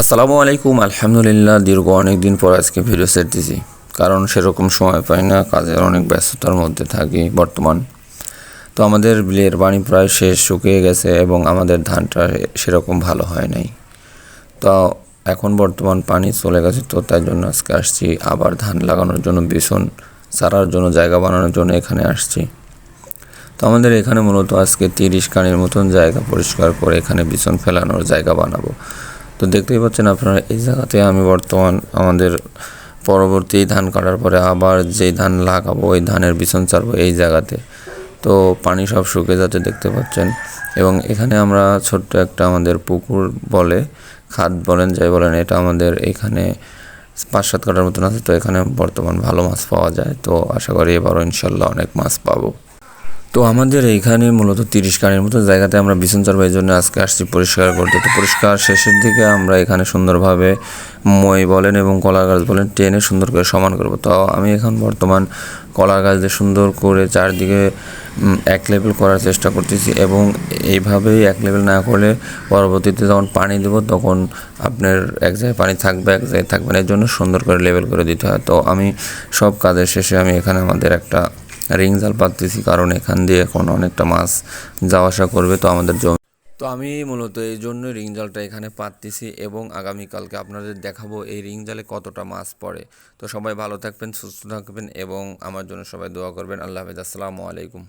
আসসালামু আলাইকুম। আলহামদুলিল্লাহ, দীর্ঘ অনেক দিন পর আজকে ভিডিও সেট দিছি, কারণ সেরকম সময় পাই না, কাজের অনেক ব্যস্ততার মধ্যে থাকি বর্তমান। তো আমাদের বিলের পানি প্রায় শেষ, শুকিয়ে গেছে এবং আমাদের ধানটা সেরকম ভালো হয় নাই। তো এখন বর্তমান পানি চলে গেছে, তো তাই জন্য আজকে আসছি আবার ধান লাগানোর জন্য, বিছন চারার জন্য জায়গা বানানোর জন্য এখানে আসছি। তো আমাদের এখানে মূলত আজকে 30 কানির মতন জায়গা পরিষ্কার করে এখানে বিছন ফেলানোর জায়গা বানাবো। তো দেখতেই পাচ্ছেন আপনারা, এই জায়গাতে আমি বর্তমান আমাদের পরবর্তী ধান কাটার পরে আবার যেই ধান লাগাবো ওই ধানের বিছন ছাড়বো এই জায়গাতে। তো পানি সব শুকিয়ে যাচ্ছে দেখতে পাচ্ছেন, এবং এখানে আমরা ছোট্ট একটা আমাদের পুকুর বলে, খাদ বলেন যাই বলেন, এটা আমাদের এখানে 5-7 কাটার মতন আছে। তো এখানে বর্তমান ভালো মাছ পাওয়া যায়, তো আশা করি এবারও ইনশাল্লাহ অনেক মাছ পাবো। তো আমাদের এইখানে মূলত 30 কানির মতো জায়গাতে আমরা বিছন চারবো, এই জন্য আজকে আসছি পরিষ্কার করতে। তো পরিষ্কার শেষের দিকে আমরা এখানে সুন্দরভাবে মই বলেন এবং কলার গাছ বলেন টেনে সুন্দর করে সমান করব। তো আমি এখন বর্তমান কলার গাছ দিয়ে সুন্দর করে চারদিকে এক লেভেল করার চেষ্টা করতেছি, এবং এইভাবেই এক লেভেল না করলে পরবর্তীতে যখন পানি দেবো তখন আপনার এক জায়গায় পানি থাকবে, এক জায়গায় থাকবে না, এর জন্য সুন্দর করে লেভেল করে দিতে হয়। তো আমি সব কাজের শেষে আমি এখানে আমাদের একটা রিং জাল পাততেছি, কারণ এখান দিয়ে এখন অনেকটা মাছ যাওয়া আসা করবে তো আমাদের জমি। তো আমি মূলত এই জন্য রিং জালটা এখানে পাততেছি, এবং আগামীকালকে আপনাদের দেখাবো এই রিং জালে কতটা মাছ পড়ে। তো সবাই ভালো থাকবেন, সুস্থ থাকবেন, এবং আমার জন্য সবাই দোয়া করবেন। আল্লাহ হাফেজ, আসসালামু আলাইকুম।